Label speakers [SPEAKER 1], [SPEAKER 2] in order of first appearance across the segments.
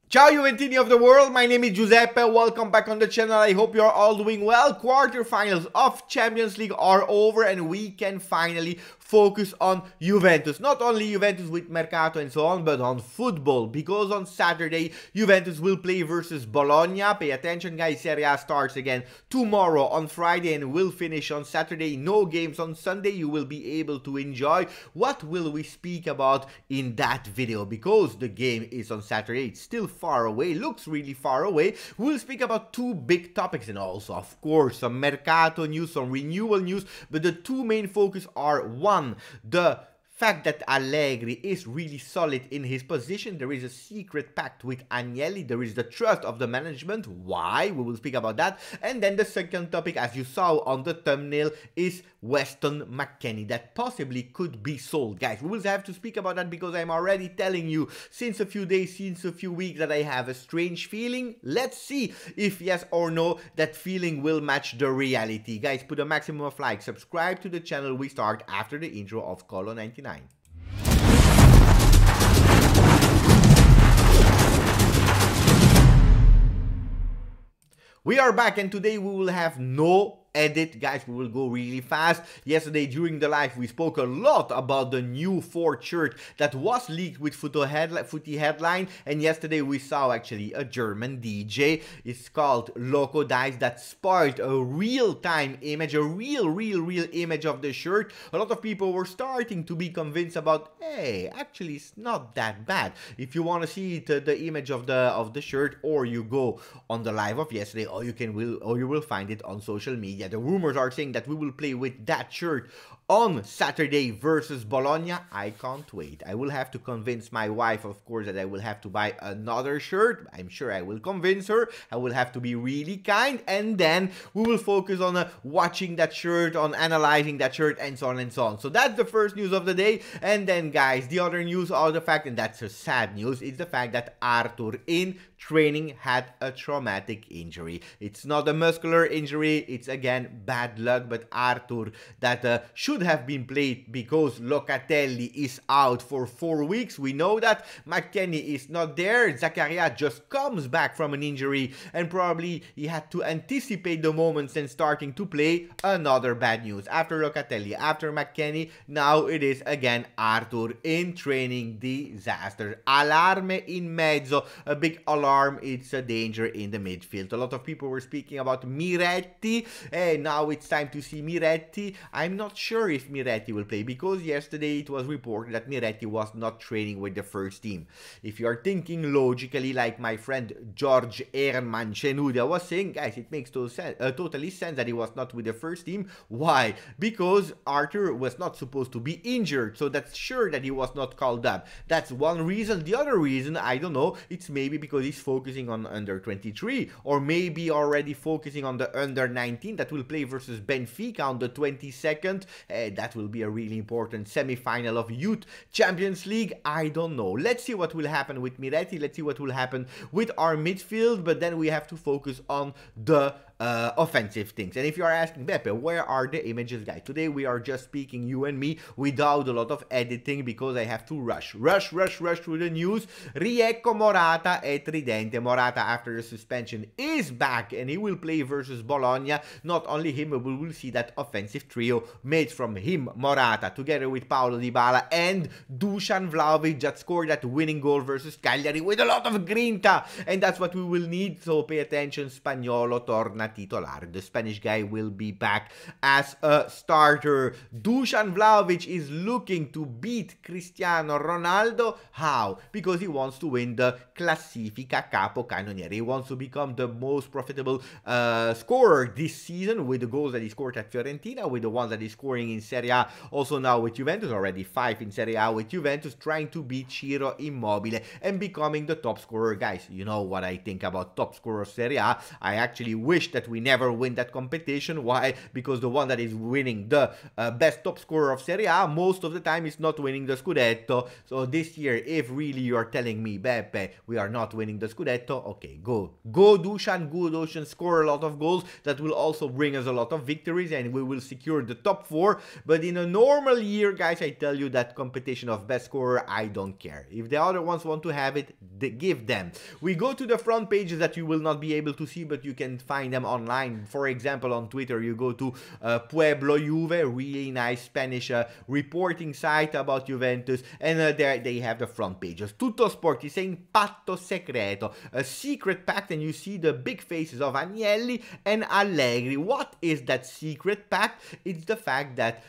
[SPEAKER 1] Ciao Juventini of the world, my name is Giuseppe, welcome back on the channel. I hope you're all doing well. Quarterfinals of Champions League are over and we can finally focus on Juventus. Not only Juventus with Mercato and so on, but on football, because on Saturday Juventus will play versus Bologna. Pay attention guys, Serie A starts again tomorrow on Friday and will finish on Saturday. No games on Sunday, you will be able to enjoy. What will we speak about in that video? Because the game is on Saturday, it's still far away, looks really far away. We'll speak about two big topics and also of course some Mercato news, some renewal news, but the two main focus are one, the fact that Allegri is really solid in his position. There is a secret pact with Agnelli. There is the trust of the management. Why? We will speak about that. And then the second topic, as you saw on the thumbnail, is Weston McKennie that possibly could be sold. Guys, we will have to speak about that because I'm already telling you since a few days, since a few weeks that I have a strange feeling. Let's see if yes or no that feeling will match the reality. Guys, put a maximum of likes, subscribe to the channel. We start after the intro of Colo 99. We are back and today we will have no edit, guys. We will go really fast. Yesterday during the live we spoke a lot about the new fourth shirt that was leaked with footy headline, and yesterday we saw actually a German DJ. It's called Loco Dice that spoiled a real-time image, a real image of the shirt. A lot of people were starting to be convinced about, hey, actually it's not that bad. If you want to see it, the image of the shirt, or you go on the live of yesterday, or you will find it on social media. The rumors are saying that we will play with that shirt on Saturday versus Bologna. I can't wait. I will have to convince my wife, of course, that I will have to buy another shirt. I'm sure I will convince her. I will have to be really kind, and then we will focus on watching that shirt, on analyzing that shirt, and so on and so on. So that's the first news of the day. And then guys, the other news are the fact, and that's a sad news, is the fact that Arthur in training had a traumatic injury. It's not a muscular injury, it's again bad luck, but Arthur that should have been played because Locatelli is out for 4 weeks. We know that McKennie is not there. Zakaria just comes back from an injury and probably he had to anticipate the moments and starting to play. Another bad news. After Locatelli, after McKennie, now it is again Arthur in training. Disaster. Allarme in mezzo. A big alarm. It's a danger in the midfield. A lot of people were speaking about Miretti. Hey, now it's time to see Miretti. I'm not sure if Miretti will play because yesterday it was reported that Miretti was not training with the first team. If you are thinking logically like my friend George Herman Chenudia was saying, guys, it makes totally sense that he was not with the first team. Why? Because Arthur was not supposed to be injured, so that's sure that he was not called up. That's one reason. The other reason, I don't know, it's maybe because he's focusing on under 23 or maybe already focusing on the under 19 that will play versus Benfica on the 22nd. That will be a really important semi-final of Youth Champions League. I don't know. Let's see what will happen with Miretti. Let's see what will happen with our midfield. But then we have to focus on the offensive things. And if you are asking, Beppe, where are the images, guys? Today we are just speaking, you and me, without a lot of editing because I have to rush through the news. Riecco Morata e Tridente. Morata, after the suspension, is back and he will play versus Bologna. Not only him, but we will see that offensive trio made from him, Morata, together with Paulo Dybala and Dusan Vlahovic that scored that winning goal versus Cagliari with a lot of grinta. And that's what we will need, so pay attention. Spagnolo torna titular. The Spanish guy will be back as a starter. Dusan Vlahovic is looking to beat Cristiano Ronaldo. How? Because he wants to win the Classifica Capocannoniere. He wants to become the most profitable scorer this season with the goals that he scored at Fiorentina, with the ones that he's scoring in Serie A, also now with Juventus, already 5 in Serie A with Juventus, trying to beat Ciro Immobile and becoming the top scorer. Guys, you know what I think about top scorer of Serie A. I actually wish that we never win that competition. Why? Because the one that is winning the best top scorer of Serie A most of the time is not winning the Scudetto. So this year, if really you are telling me, Beppe, we are not winning the Scudetto, okay, go Dusan, go Dusan, score a lot of goals. That will also bring us a lot of victories and we will secure the top 4. But in a normal year, guys, I tell you that competition of best scorer, I don't care. If the other ones want to have it, give them. We go to the front pages that you will not be able to see, but you can find them online. For example, on Twitter, you go to Pueblo Juve, really nice Spanish reporting site about Juventus, and there they have the front pages. Tutto Sport is saying Patto Secreto, a secret pact, and you see the big faces of Agnelli and Allegri. What is that secret pact? It's the fact that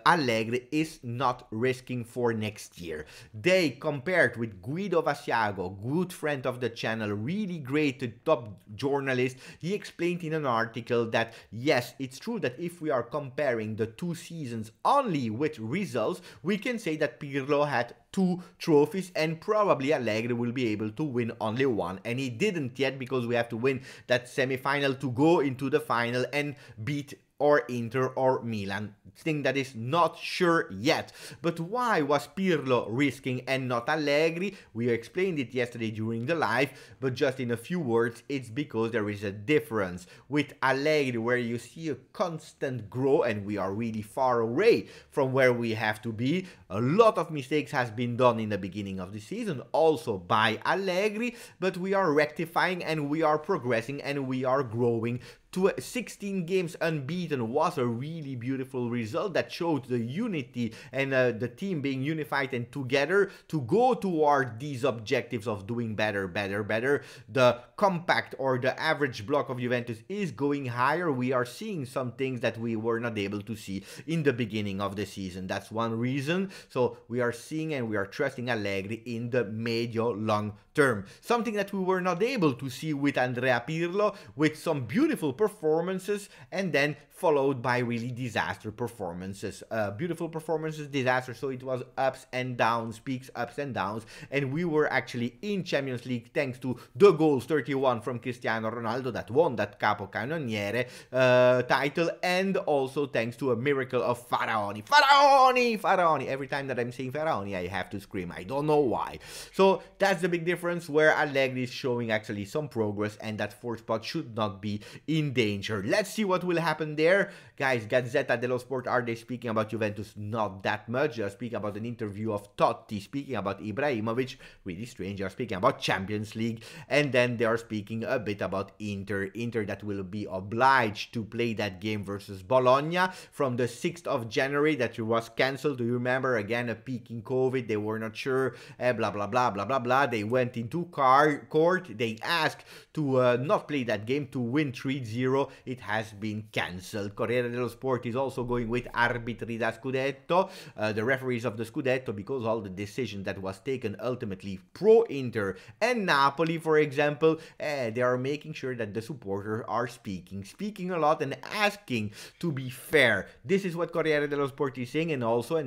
[SPEAKER 1] Allegri is not risking for next year. They compared with Guido Vasiago, good friend of the channel, really great top journalist. He explained in an article that yes, it's true that if we are comparing the 2 seasons only with results, we can say that Pirlo had 2 trophies and probably Allegri will be able to win only 1, and he didn't yet because we have to win that semi-final to go into the final and beat or Inter or Milan. Thing that is not sure yet. But why was Pirlo risking and not Allegri? We explained it yesterday during the live, but just in a few words, it's because there is a difference. With Allegri, where you see a constant growth, and we are really far away from where we have to be. A lot of mistakes has been done in the beginning of the season, also by Allegri, but we are rectifying and we are progressing and we are growing. 16 games unbeaten was a really beautiful result that showed the unity and the team being unified and together to go toward these objectives of doing better. The compact or the average block of Juventus is going higher. We are seeing some things that we were not able to see in the beginning of the season. That's one reason. So we are seeing and we are trusting Allegri in the medium-long term. Something that we were not able to see with Andrea Pirlo, with some beautiful performances and then followed by really disaster performances. Beautiful performances, disaster. So it was ups and downs, peaks, ups and downs. And we were actually in Champions League thanks to the goals 31 from Cristiano Ronaldo that won that Capocannoniere title, and also thanks to a miracle of Faraoni. Faraoni! Every time that I'm saying Faraoni, I have to scream. I don't know why. So that's the big difference, where Allegri is showing actually some progress and that 4th spot should not be in danger. Let's see what will happen there. Guys, Gazzetta dello Sport, are they speaking about Juventus? Not that much. They are speaking about an interview of Totti, speaking about Ibrahimovic, really strange. They are speaking about Champions League, and then they are speaking a bit about Inter that will be obliged to play that game versus Bologna from the 6th of January that was cancelled. Do you remember? Again, a peak in COVID. They were not sure, blah blah blah blah blah blah. They went into court. They asked to not play that game, to win 3-0. It has been cancelled. Corriere dello Sport is also going with Arbitri da Scudetto, the referees of the Scudetto, because all the decision that was taken ultimately pro-Inter and Napoli, for example, they are making sure that the supporters are speaking a lot and asking to be fair. This is what Corriere dello Sport is saying, and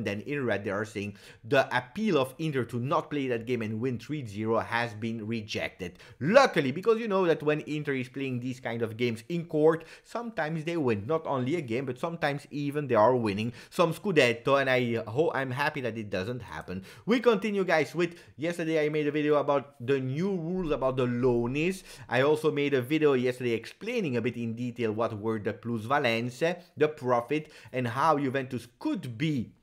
[SPEAKER 1] then in red they are saying the appeal of Inter to not play that game and win 3-0 has been rejected. Luckily, because you know that when Inter is playing these kind of games in court, sometimes they win. Not only a game, but sometimes even they are winning some Scudetto, and I'm happy that it doesn't happen. We continue, guys, with yesterday I made a video about the new rules about the loanies. I also made a video yesterday explaining a bit in detail what were the Plusvalenza, the profit, and how Juventus could be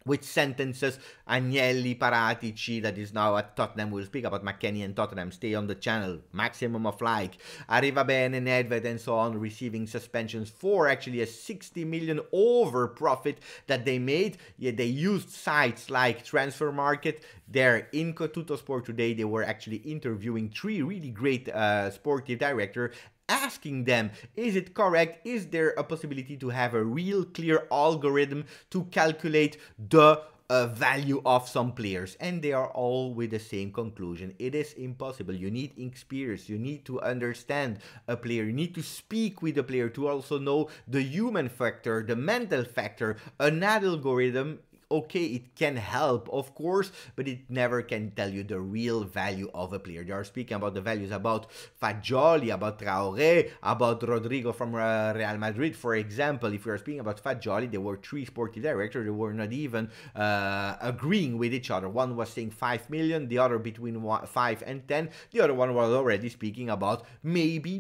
[SPEAKER 1] with sentences. Agnelli, Paratici, that is now at Tottenham. We'll speak about McKennie and Tottenham. Stay on the channel. Maximum of like. Arrivabene, Nedved, and so on, receiving suspensions for actually a 60 million over profit that they made. Yeah, they used sites like Transfermarket. There in Tutto Sport today, they were actually interviewing 3 really great sportive directors, asking them, is it correct? Is there a possibility to have a real clear algorithm to calculate the value of some players? And they are all with the same conclusion. It is impossible. You need experience. You need to understand a player. You need to speak with the player to also know the human factor, the mental factor. An algorithm okay, it can help, of course, but it never can tell you the real value of a player. They are speaking about the values about Fagioli, about Traoré, about Rodrigo from Real Madrid, for example. If we are speaking about Fagioli, there were 3 sporting directors. They were not even agreeing with each other. One was saying 5 million, the other between 5 and 10. The other one was already speaking about maybe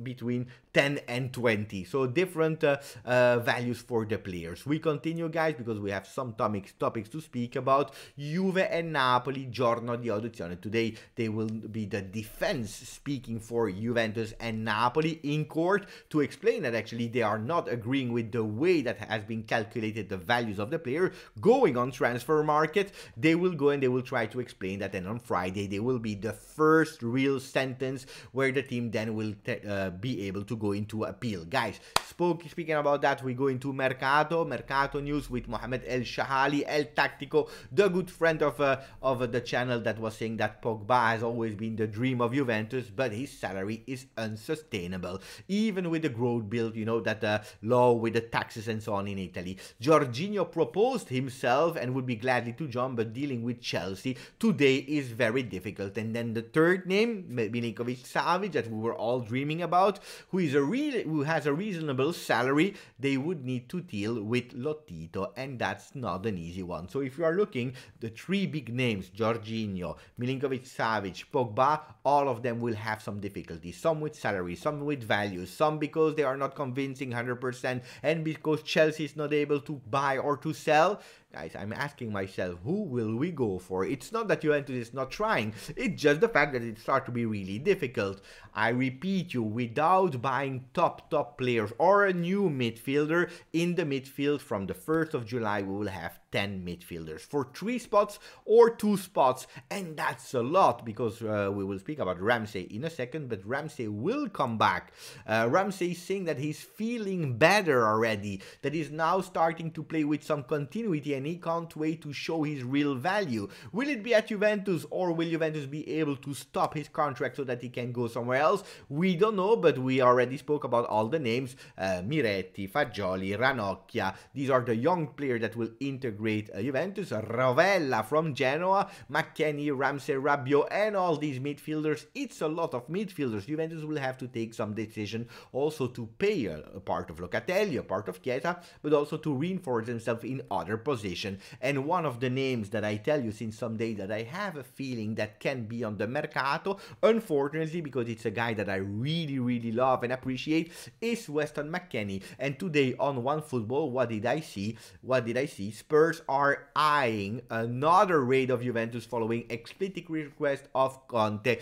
[SPEAKER 1] between 10 and 20. So different values for the players. We continue, guys, because we have some topics to speak about. Juve and Napoli, giorno di audizione. Today they will be the defense speaking for Juventus and Napoli in court to explain that actually they are not agreeing with the way that has been calculated the values of the player. Going on Transfermarket, they will go and they will try to explain that, and on Friday they will be the first real sentence where the team then will be able to go into appeal. Guys, speaking about that, we go into Mercato news with Mohamed El Shahali, El Tactico, the good friend of the channel, that was saying that Pogba has always been the dream of Juventus, but his salary is unsustainable, even with the growth bill, you know, that law with the taxes and so on in Italy. Jorginho proposed himself and would be gladly to join, but dealing with Chelsea today is very difficult. And then the third name, Milinkovic-Savic, that we were all dreaming about, who has a reasonable salary. They would need to deal with Lotito, and that's not an easy one. So if you are looking, the 3 big names, Jorginho, Milinkovic-Savic, Pogba, all of them will have some difficulties. Some with salary, some with values, some because they are not convincing 100%, and because Chelsea is not able to buy or to sell. Guys, I'm asking myself, who will we go for? It's not that Juventus is not trying, it's just the fact that it starts to be really difficult. I repeat you, without buying top players or a new midfielder in the midfield, from the 1st of July we will have 10 midfielders for 3 spots or 2 spots, and that's a lot, because we will speak about Ramsey in a second, but Ramsey will come back. Ramsey is saying that he's feeling better already, that he's now starting to play with some continuity, and he can't wait to show his real value. Will it be at Juventus, or will Juventus be able to stop his contract so that he can go somewhere else? We don't know, but we already spoke about all the names. Miretti, Fagioli, Ranocchia. These are the young players that will integrate Juventus. Rovella from Genoa, McKennie, Ramsey, Rabiot, and all these midfielders. It's a lot of midfielders. Juventus will have to take some decision also to pay a part of Locatelli, a part of Chiesa, but also to reinforce themselves in other positions. And one of the names that I tell you since some days that I have a feeling that can be on the Mercato, unfortunately, because it's a guy that I really love and appreciate, is Weston McKennie. And today on OneFootball, what did I see? Spurs are eyeing another raid of Juventus following explicit request of Conte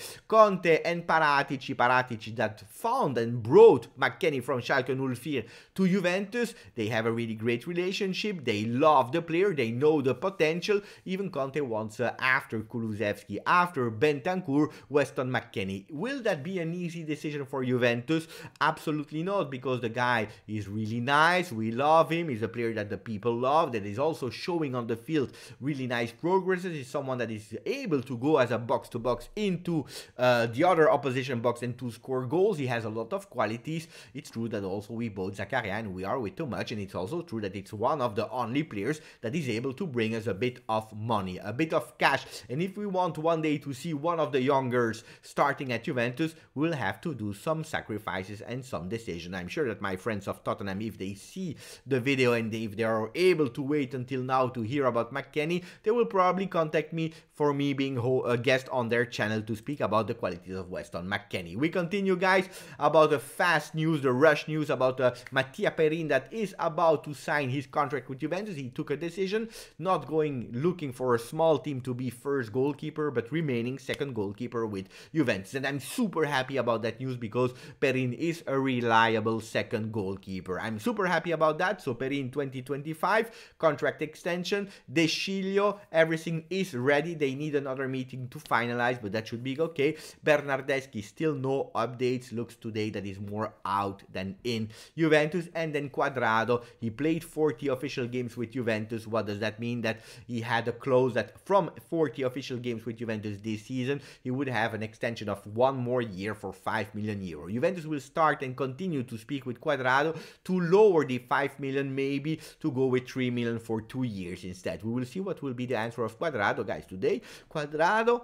[SPEAKER 1] and Paratici that found and brought McKennie from Schalke 04 to Juventus. They have a really great relationship. They love the player. They know the potential. Even Conte wants, after Kulusevski, after Bentancur, Weston McKennie. Will that be an easy decision for Juventus? Absolutely not, because the guy is really nice. We love him. He's a player that the people love, that is also showing on the field really nice progresses. He's someone that is able to go as a box-to-box into the other opposition box and to score goals. He has a lot of qualities. It's true that also we bought Zakaria and we are with too much, and it's also true that it's one of the only players that is able to bring us a bit of money, a bit of cash. And if we want one day to see one of the youngers starting at Juventus, we'll have to do some sacrifices and some decision. I'm sure that my friends of Tottenham, if they see the video and if they are able to wait until now to hear about McKennie, they will probably contact me for me being a guest on their channel to speak about the qualities of Weston McKennie. We continue, guys, about the fast news, the rush news about Mattia Perin that is about to sign his contract with Juventus. He took a decision, not looking for a small team to be first goalkeeper, but remaining second goalkeeper with Juventus. And I'm super happy about that news, because Perin is a reliable second goalkeeper. I'm super happy about that. So Perin 2025, contract extension. De Sciglio, everything is ready. They need another meeting to finalize, but that should be okay. Bernardeschi, still no updates. Looks today that is more out than in Juventus. And then Cuadrado, he played 40 official games with Juventus. What does that mean? That he had a clause that from 40 official games with Juventus this season, he would have an extension of 1 more year for 5 million euro. Juventus will start and continue to speak with Cuadrado to lower the 5 million, maybe to go with 3 million for 2 years instead. We will see what will be the answer of Cuadrado, guys. Today, Cuadrado,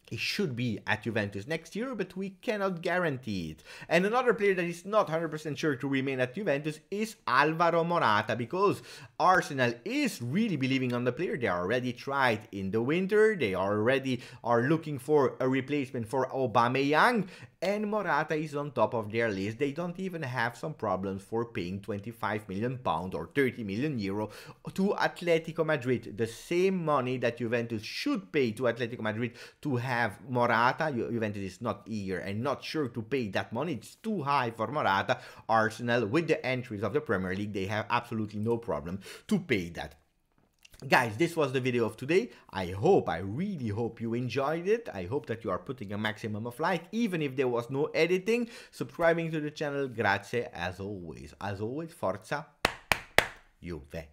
[SPEAKER 1] he should be at Juventus next year, but we cannot guarantee it. And another player that is not 100% sure to remain at Juventus is Alvaro Morata, because Arsenal is really believing on the player. They already tried in the winter. They already are looking for a replacement for Aubameyang, and Morata is on top of their list. They don't even have some problems for paying £25 million or 30 million euro to Atletico Madrid. The same money that Juventus should pay to Atletico Madrid to have Morata. Juventus is not eager and not sure to pay that money. It's too high for Morata. Arsenal, with the entries of the Premier League, they have absolutely no problem to pay that. Guys, this was the video of today. I really hope you enjoyed it. I hope that you are putting a maximum of like, even if there was no editing. Subscribing to the channel, grazie as always. As always, forza Juve.